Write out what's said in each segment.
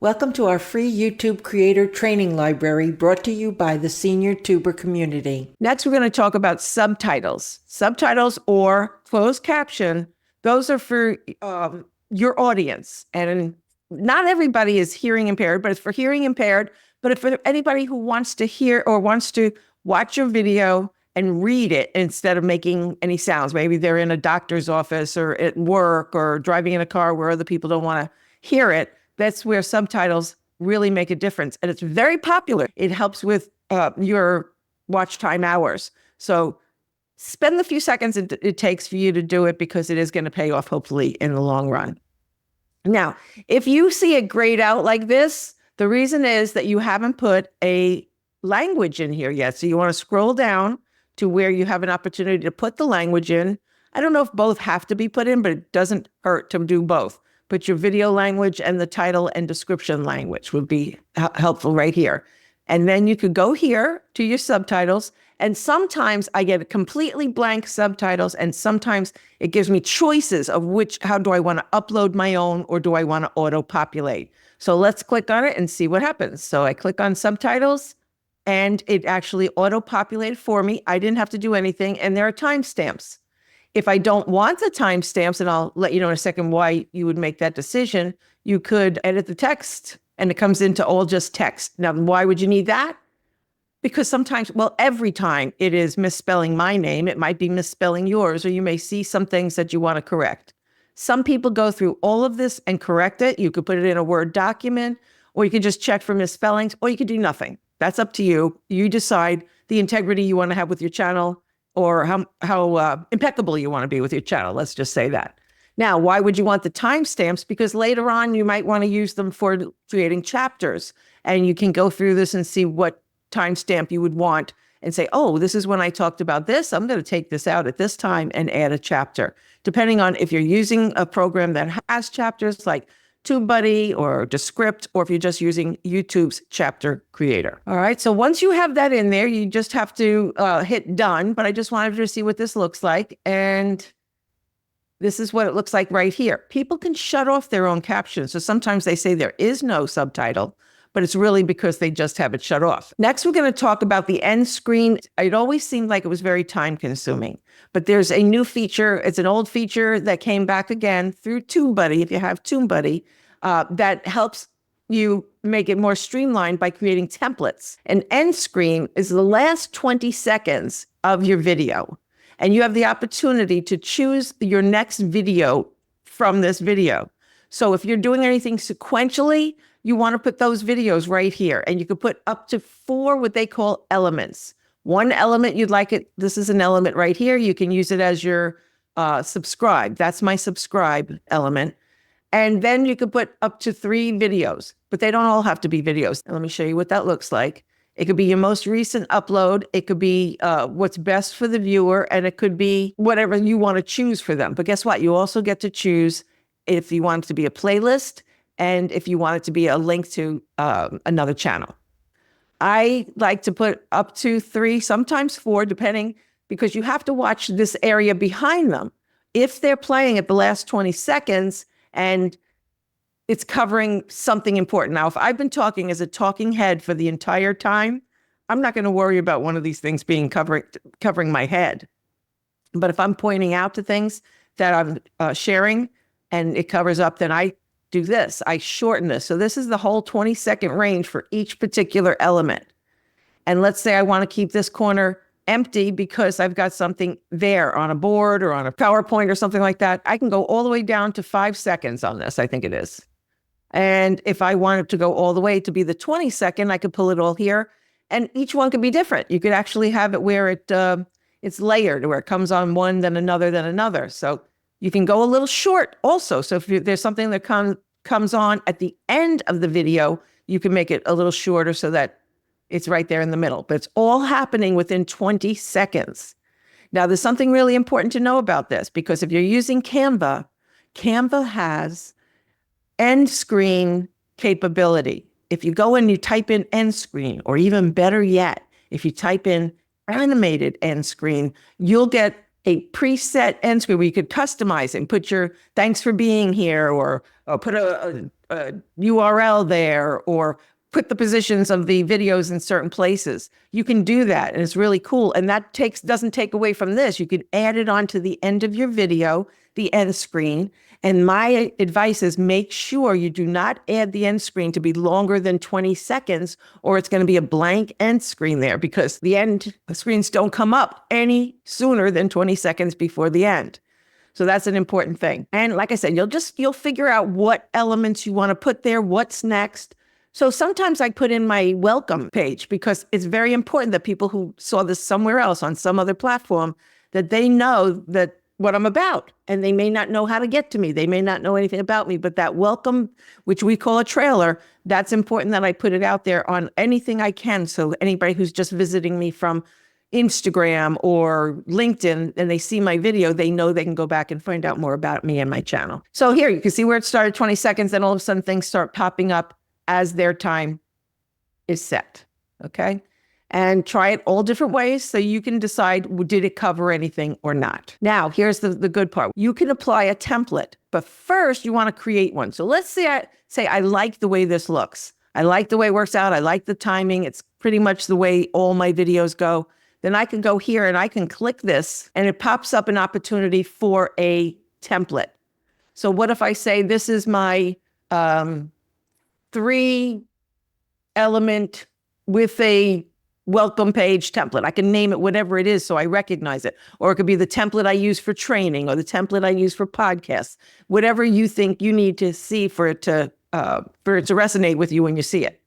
Welcome to our free YouTube creator training library brought to you by the senior tuber community. Next, we're going to talk about subtitles. Subtitles or closed caption, those are for your audience. And not everybody is hearing impaired, but it's for hearing impaired. But if for anybody who wants to hear or wants to watch your video and read it instead of making any sounds, maybe they're in a doctor's office or at work or driving in a car where other people don't want to hear it, that's where subtitles really make a difference. And it's very popular. It helps with your watch time hours. So spend the few seconds it takes for you to do it, because it is going to pay off, hopefully, in the long run. Now, if you see it grayed out like this, the reason is that you haven't put a language in here yet. So you want to scroll down to where you have an opportunity to put the language in. I don't know if both have to be put in, but it doesn't hurt to do both. Put your video language and the title and description language would be helpful right here. And then you could go here to your subtitles. And sometimes I get completely blank subtitles, and sometimes it gives me choices of how do I want to upload my own, or do I want to auto-populate? So let's click on it and see what happens. So I click on subtitles, and it actually auto-populated for me. I didn't have to do anything, and there are timestamps. If I don't want the timestamps, and I'll let you know in a second why you would make that decision, you could edit the text and it comes into all just text. Now, why would you need that? Because sometimes, well, every time it is misspelling my name, it might be misspelling yours, or you may see some things that you want to correct. Some people go through all of this and correct it. You could put it in a Word document, or you could just check for misspellings, or you could do nothing. That's up to you. You decide the integrity you want to have with your channel, or how impeccable you want to be with your channel. Let's just say that. Now, why would you want the timestamps? Because later on, you might want to use them for creating chapters. And you can go through this and see what timestamp you would want and say, oh, this is when I talked about this. I'm going to take this out at this time and add a chapter. Depending on if you're using a program that has chapters like TubeBuddy or Descript, or if you're just using YouTube's chapter creator. All right, so once you have that in there, you just have to hit done, but I just wanted to see what this looks like. And this is what it looks like right here. People can shut off their own captions. So sometimes they say there is no subtitle, but it's really because they just have it shut off. Next, we're going to talk about the end screen. It always seemed like it was very time consuming, but there's a new feature. It's an old feature that came back again through TubeBuddy. If you have TubeBuddy, that helps you make it more streamlined by creating templates. An end screen is the last 20 seconds of your video, and you have the opportunity to choose your next video from this video. So if you're doing anything sequentially, you want to put those videos right here, and you could put up to 4 what they call elements. One element you'd like it, this is an element right here. You can use it as your subscribe. That's my subscribe element. And then you could put up to 3 videos, but they don't all have to be videos. Let me show you what that looks like. It could be your most recent upload. It could be what's best for the viewer, and it could be whatever you want to choose for them. But guess what? You also get to choose if you want it to be a playlist and if you want it to be a link to another channel. I like to put up to 3, sometimes 4, depending, because you have to watch this area behind them. If they're playing at the last 20 seconds and it's covering something important. Now, if I've been talking as a talking head for the entire time, I'm not going to worry about one of these things being covering my head. But if I'm pointing out to things that I'm sharing and it covers up, then I do this. I shorten this. So this is the whole 20-second range for each particular element. And let's say I want to keep this corner empty because I've got something there on a board or on a PowerPoint or something like that. I can go all the way down to 5 seconds on this, I think it is. And if I wanted to go all the way to be the 20-second, I could pull it all here. And each one could be different. You could actually have it where it's layered, where it comes on one, then another. So you can go a little short also. So if there's something that comes on at the end of the video, you can make it a little shorter so that it's right there in the middle. But it's all happening within 20 seconds. Now, there's something really important to know about this, because if you're using Canva, Canva has end screen capability. If you go and you type in end screen, or even better yet, if you type in animated end screen, you'll get a preset end screen where you could customize and put your thanks for being here, or put a URL there or put the positions of the videos in certain places. You can do that, and it's really cool. And that doesn't take away from this. You can add it onto the end of your video, the end screen. And my advice is make sure you do not add the end screen to be longer than 20 seconds, or it's going to be a blank end screen there, because the end screens don't come up any sooner than 20 seconds before the end. So that's an important thing. And like I said, you'll figure out what elements you want to put there, what's next. So sometimes I put in my welcome page because it's very important that people who saw this somewhere else on some other platform, that they know that what I'm about, and they may not know how to get to me. They may not know anything about me, but that welcome, which we call a trailer, that's important that I put it out there on anything I can. So anybody who's just visiting me from Instagram or LinkedIn and they see my video, they know they can go back and find out more about me and my channel. So here you can see where it started 20 seconds, then all of a sudden things start popping up as their time is set, okay? And try it all different ways so you can decide, did it cover anything or not? Now, here's the good part. You can apply a template, but first you want to create one. So let's say I like the way this looks. I like the way it works out. I like the timing. It's pretty much the way all my videos go. Then I can go here and I can click this and it pops up an opportunity for a template. So what if I say this is my 3-element with a welcome page template? I can name it whatever it is so I recognize it. Or it could be the template I use for training or the template I use for podcasts. Whatever you think you need to see for it to resonate with you when you see it.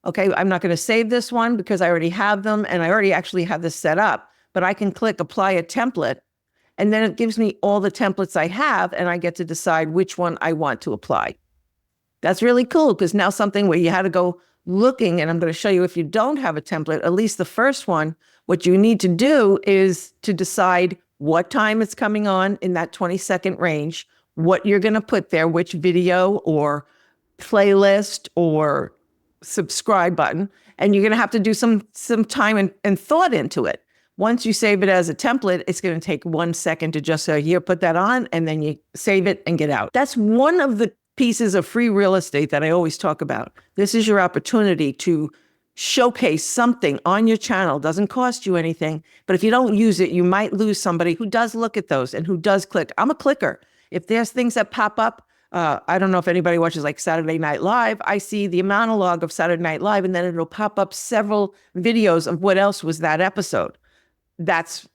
Okay, I'm not going to save this one because I already have them and I already actually have this set up, but I can click apply a template and then it gives me all the templates I have and I get to decide which one I want to apply. That's really cool because now something where you had to go looking, and I'm going to show you if you don't have a template, at least the first one, what you need to do is to decide what time it's coming on in that 20-second range, what you're going to put there, which video or playlist or subscribe button, and you're going to have to do some time and thought into it. Once you save it as a template, it's going to take 1 second to just say, here, put that on, and then you save it and get out. That's one of the pieces of free real estate that I always talk about. This is your opportunity to showcase something on your channel. Doesn't cost you anything, but if you don't use it, you might lose somebody who does look at those and who does click. I'm a clicker. If there's things that pop up, I don't know if anybody watches like Saturday Night Live. I see the monologue of Saturday Night Live, and then it'll pop up several videos of what else was that episode. That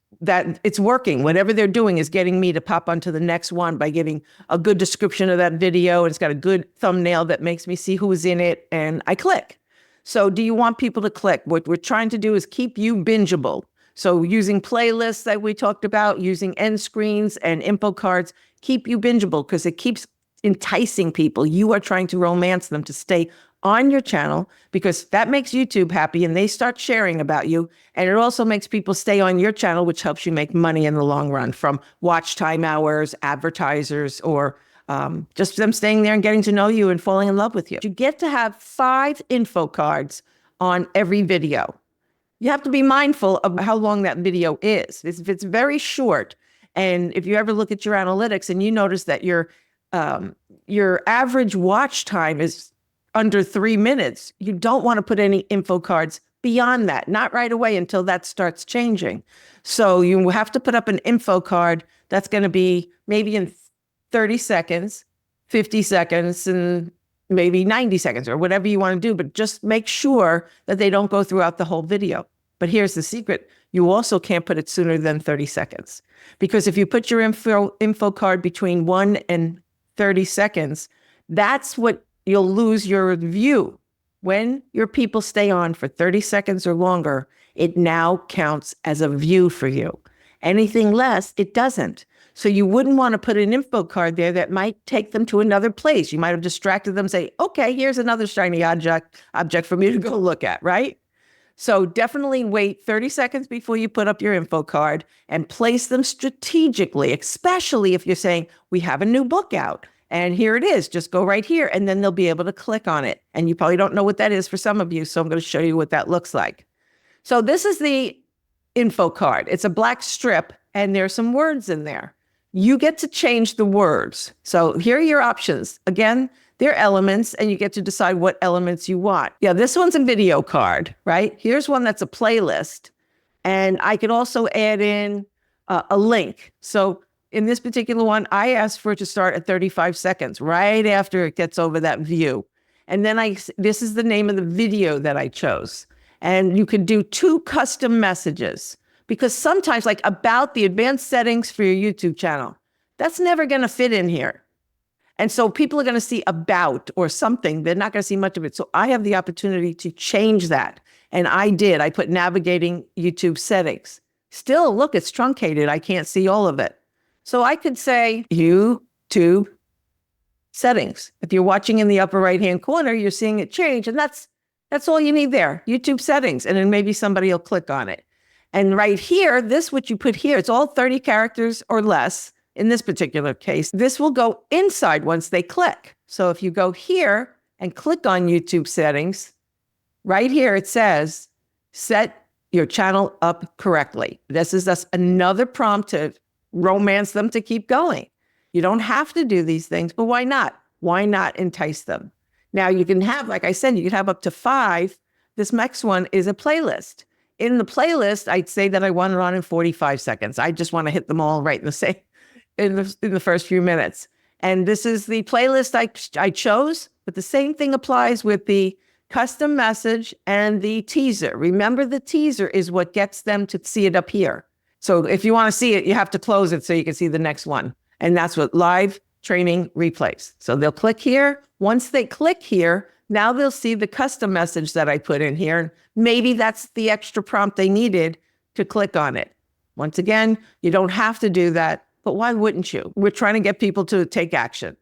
it's working. Whatever they're doing is getting me to pop onto the next one by giving a good description of that video. And it's got a good thumbnail that makes me see who's in it. And I click. So do you want people to click? What we're trying to do is keep you bingeable. So using playlists that we talked about, using end screens and info cards, keep you bingeable because it keeps enticing people. You are trying to romance them to stay on your channel because that makes YouTube happy and they start sharing about you. And it also makes people stay on your channel, which helps you make money in the long run from watch time hours, advertisers, or just them staying there and getting to know you and falling in love with you. You get to have 5 info cards on every video. You have to be mindful of how long that video is. If it's very short, and if you ever look at your analytics and you notice that your average watch time is under 3 minutes, you don't want to put any info cards beyond that, not right away until that starts changing. So you have to put up an info card that's going to be maybe in 30 seconds, 50 seconds, and maybe 90 seconds or whatever you want to do, but just make sure that they don't go throughout the whole video. But here's the secret. You also can't put it sooner than 30 seconds because if you put your info card between 1 and 30 seconds, that's what you'll lose your view. When your people stay on for 30 seconds or longer, it now counts as a view for you. Anything less, it doesn't. So you wouldn't want to put an info card there that might take them to another place. You might have distracted them, say, okay, here's another shiny object for me to go look at, right? So definitely wait 30 seconds before you put up your info card and place them strategically, especially if you're saying, we have a new book out. And here it is, just go right here, and then they'll be able to click on it. And you probably don't know what that is for some of you, so I'm going to show you what that looks like. So this is the info card. It's a black strip, and there's some words in there. You get to change the words. So here are your options. Again, They're elements, and you get to decide what elements you want. Yeah, this one's a video card, right? Here's one that's a playlist. And I can also add in a link. So in this particular one, I asked for it to start at 35 seconds, right after it gets over that view. And then this is the name of the video that I chose. And you could do 2 custom messages, because sometimes, like about the advanced settings for your YouTube channel, that's never going to fit in here. And so people are going to see about or something. They're not going to see much of it. So I have the opportunity to change that. And I did. I put navigating YouTube settings. Still, look, it's truncated. I can't see all of it. So I could say YouTube settings. If you're watching in the upper right-hand corner, you're seeing it change. And that's all you need there, YouTube settings. And then maybe somebody will click on it. And right here, what you put here, it's all 30 characters or less. In this particular case, this will go inside once they click. So if you go here and click on YouTube settings, right here it says, set your channel up correctly. This is just another prompt to romance them to keep going. You don't have to do these things, but why not? Why not entice them? Now you can have, like I said, you can have up to 5. This next one is a playlist. In the playlist, I'd say that I want it on in 45 seconds. I just want to hit them all right in the same. In the first few minutes. And this is the playlist I chose, but the same thing applies with the custom message and the teaser. Remember, the teaser is what gets them to see it up here. So if you want to see it, you have to close it so you can see the next one. And that's what live training replays. So they'll click here. Once they click here, now they'll see the custom message that I put in here. Maybe that's the extra prompt they needed to click on it. Once again, you don't have to do that. But why wouldn't you? We're trying to get people to take action.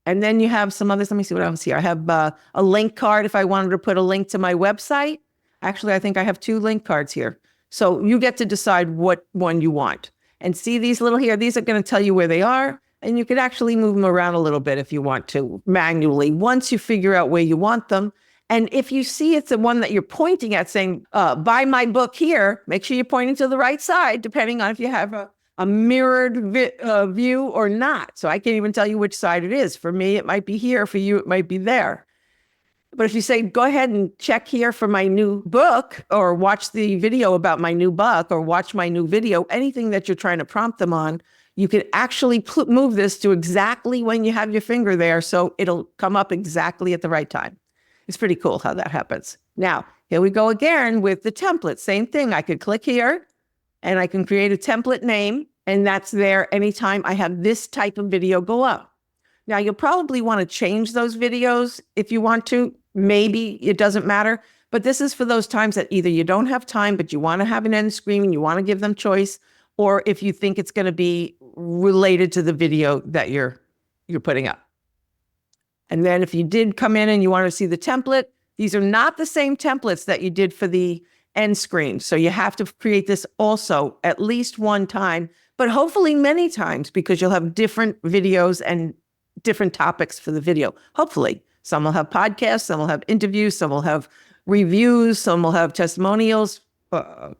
And then you have some others. Let me see what else here. I have a link card if I wanted to put a link to my website. Actually, I think I have 2 link cards here. So you get to decide what one you want. And see these little here, these are going to tell you where they are. And you could actually move them around a little bit if you want to manually, once you figure out where you want them. And if you see it's the one that you're pointing at saying, buy my book here, make sure you're pointing to the right side, depending on if you have a mirrored view or not. So I can't even tell you which side it is. For me, it might be here. For you, it might be there. But if you say, go ahead and check here for my new book, or watch the video about my new book, or watch my new video, anything that you're trying to prompt them on, you can actually move this to exactly when you have your finger there. So it'll come up exactly at the right time. It's pretty cool how that happens. Now, here we go again with the template. Same thing. I could click here. And I can create a template name, and that's there anytime I have this type of video go up. Now, you'll probably want to change those videos if you want to. Maybe it doesn't matter. But this is for those times that either you don't have time, but you want to have an end screen and you want to give them choice, or if you think it's going to be related to the video that you're putting up. And then if you did come in and you want to see the template, these are not the same templates that you did for the end screen. So you have to create this also at least one time, but hopefully many times, because you'll have different videos and different topics for the video. Hopefully some will have podcasts, some will have interviews, some will have reviews, some will have testimonials,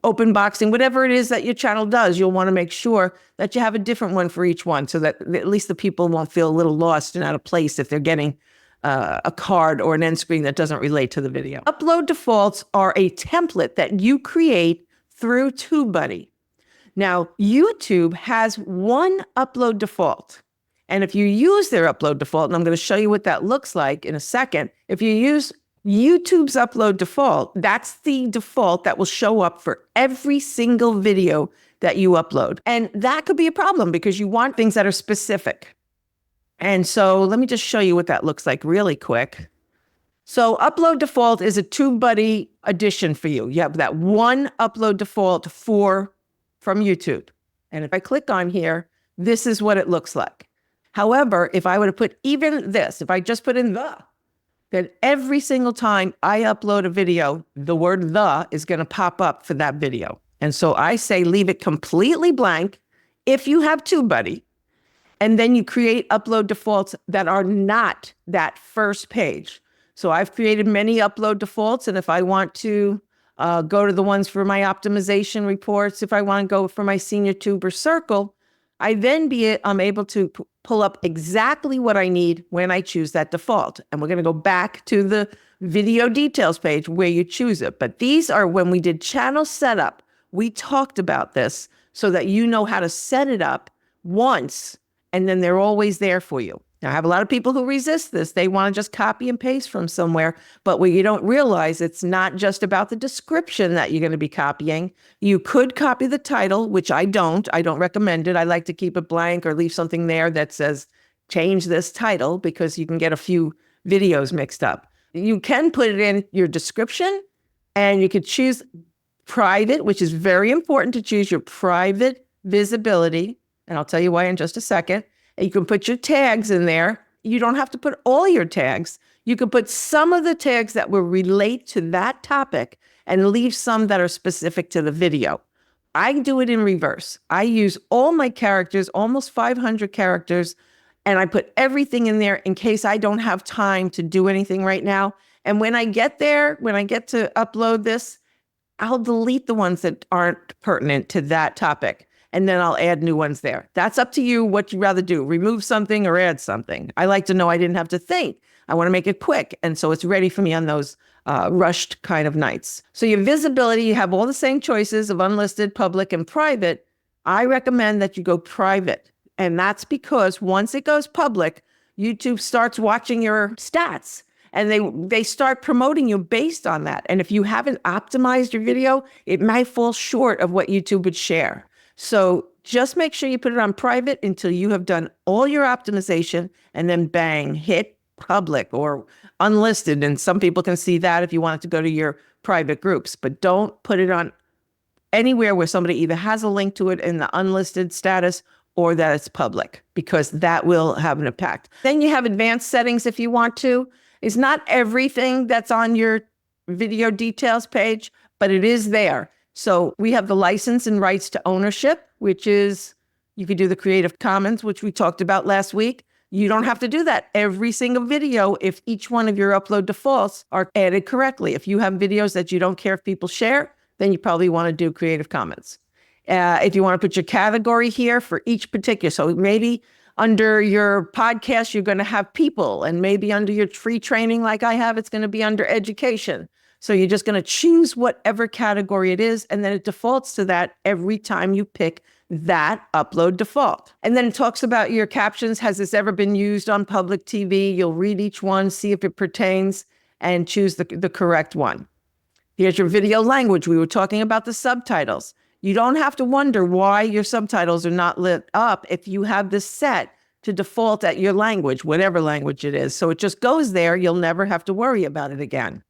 open boxing, whatever it is that your channel does. You'll want to make sure that you have a different one for each one, so that at least the people won't feel a little lost and out of place if they're getting a card or an end screen that doesn't relate to the video. Upload defaults are a template that you create through TubeBuddy. Now, YouTube has one upload default. And if you use their upload default, and I'm going to show you what that looks like in a second, if you use YouTube's upload default, that's the default that will show up for every single video that you upload. And that could be a problem because you want things that are specific. And so let me just show you what that looks like really quick. So upload default is a TubeBuddy addition for you. You have that one upload default from YouTube. And if I click on here, this is what it looks like. However, if I were to put even this, if I just put in then every single time I upload a video, the word "the" is going to pop up for that video. And so I say leave it completely blank if you have TubeBuddy. And then you create upload defaults that are not that first page. So I've created many upload defaults. And if I want to go to the ones for my optimization reports, if I want to go for my senior tuber circle, I'm able to pull up exactly what I need when I choose that default. And we're going to go back to the video details page where you choose it. But these are when we did channel setup, we talked about this so that you know how to set it up once, and then they're always there for you. Now, I have a lot of people who resist this. They want to just copy and paste from somewhere, but what you don't realize, it's not just about the description that you're going to be copying. You could copy the title, which I don't. I don't recommend it. I like to keep it blank or leave something there that says, change this title, because you can get a few videos mixed up. You can put it in your description, and you could choose private, which is very important to choose your private visibility. And I'll tell you why in just a second. And you can put your tags in there. You don't have to put all your tags. You can put some of the tags that will relate to that topic and leave some that are specific to the video. I do it in reverse. I use all my characters, almost 500 characters, and I put everything in there in case I don't have time to do anything right now. And when I get there, when I get to upload this, I'll delete the ones that aren't pertinent to that topic, and then I'll add new ones there. That's up to you what you'd rather do, remove something or add something. I like to know I didn't have to think. I want to make it quick, and so it's ready for me on those rushed kind of nights. So your visibility, you have all the same choices of unlisted, public, and private. I recommend that you go private, and that's because once it goes public, YouTube starts watching your stats. And they start promoting you based on that. And if you haven't optimized your video, it might fall short of what YouTube would share. So just make sure you put it on private until you have done all your optimization, and then bang, hit public or unlisted. And some people can see that if you want it to go to your private groups, but don't put it on anywhere where somebody either has a link to it in the unlisted status or that it's public, because that will have an impact. Then you have advanced settings if you want to. It's not everything that's on your video details page, but it is there. So we have the license and rights to ownership, which is, you could do the Creative Commons, which we talked about last week. You don't have to do that every single video if each one of your upload defaults are added correctly. If you have videos that you don't care if people share, then you probably want to do Creative Commons. If you want to put your category here for each particular, so maybe under your podcast, you're going to have people, and maybe under your free training like I have, it's going to be under education. So you're just going to choose whatever category it is, and then it defaults to that every time you pick that upload default. And then it talks about your captions. Has this ever been used on public TV? You'll read each one, see if it pertains, and choose the correct one. Here's your video language. We were talking about the subtitles. You don't have to wonder why your subtitles are not lit up if you have this set to default at your language, whatever language it is. So it just goes there. You'll never have to worry about it again.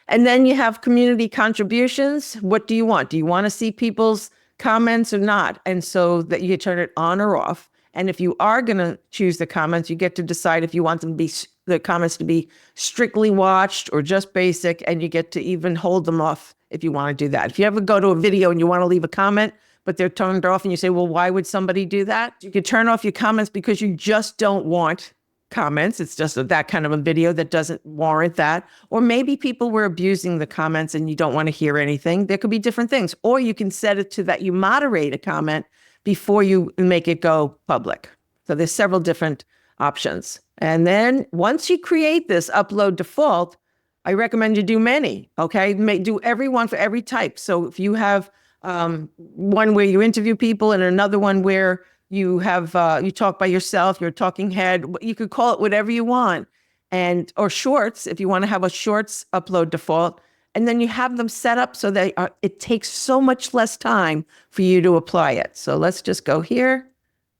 And then you have community contributions. What do you want? Do you want to see people's comments or not? And so that you turn it on or off. And if you are going to choose the comments, you get to decide if you want them to be the comments to be strictly watched or just basic, and you get to even hold them off if you want to do that. If you ever go to a video and you want to leave a comment, but they're turned off, and you say, well, why would somebody do that? You could turn off your comments because you just don't want comments. It's just that kind of a video that doesn't warrant that. Or maybe people were abusing the comments and you don't want to hear anything. There could be different things. Or you can set it to that you moderate a comment before you make it go public. So there's several different options. And then once you create this upload default, I recommend you do many, okay? Do every one for every type. So if you have one where you interview people and another one where you have you talk by yourself, you're a talking head, you could call it whatever you want. And or shorts, if you want to have a shorts upload default, and then you have them set up so that it takes so much less time for you to apply it. So let's just go here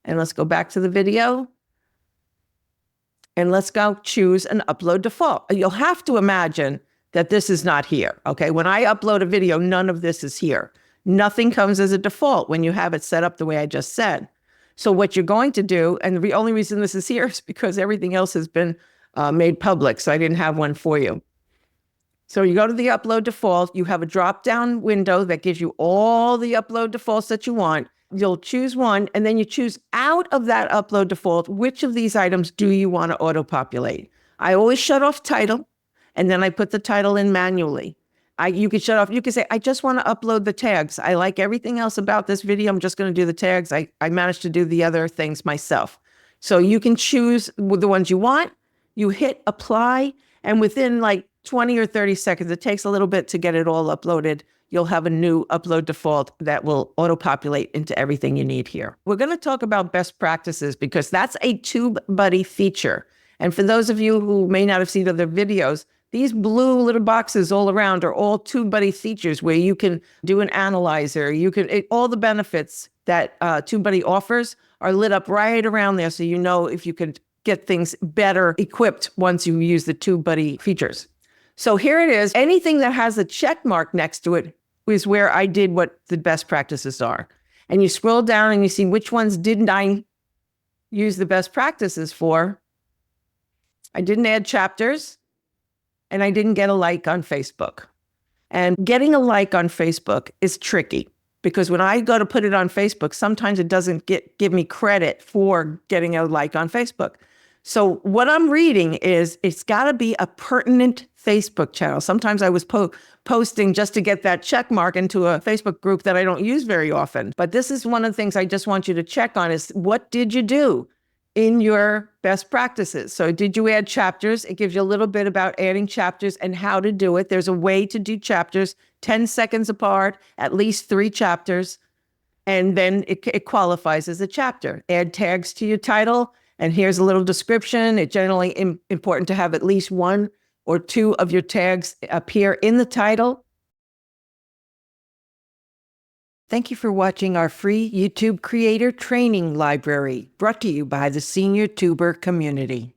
and let's go back to the video. And let's go choose an upload default. You'll have to imagine that this is not here, okay? When I upload a video, none of this is here. Nothing comes as a default when you have it set up the way I just said. So what you're going to do, and the only reason this is here is because everything else has been made public, so I didn't have one for you. So you go to the upload default, you have a drop-down window that gives you all the upload defaults that you want. You'll choose one, and then you choose out of that upload default, which of these items do you want to auto-populate? I always shut off title, and then I put the title in manually. You could shut off. You could say, I just want to upload the tags. I like everything else about this video. I'm just going to do the tags. I managed to do the other things myself. So you can choose the ones you want. You hit apply, and within like 20 or 30 seconds, it takes a little bit to get it all uploaded. You'll have a new upload default that will auto-populate into everything you need here. We're going to talk about best practices because that's a TubeBuddy feature. And for those of you who may not have seen other videos, these blue little boxes all around are all TubeBuddy features where you can do an analyzer. All the benefits that TubeBuddy offers are lit up right around there, so you know if you can get things better equipped once you use the TubeBuddy features. So here it is. Anything that has a check mark next to it is where I did what the best practices are. And you scroll down and you see which ones didn't I use the best practices for. I didn't add chapters, and I didn't get a like on Facebook. And getting a like on Facebook is tricky because when I go to put it on Facebook, sometimes it doesn't give me credit for getting a like on Facebook. So what I'm reading is it's got to be a pertinent Facebook channel. Sometimes I was posting just to get that check mark into a Facebook group that I don't use very often. But this is one of the things I just want you to check on is what did you do in your best practices? So did you add chapters? It gives you a little bit about adding chapters and how to do it. There's a way to do chapters 10 seconds apart, at least 3 chapters, and then it qualifies as a chapter. Add tags to your title. And here's a little description. It's generally important to have at least 1 or 2 of your tags appear in the title. Thank you for watching our free YouTube Creator Training Library, brought to you by the Senior Tuber community.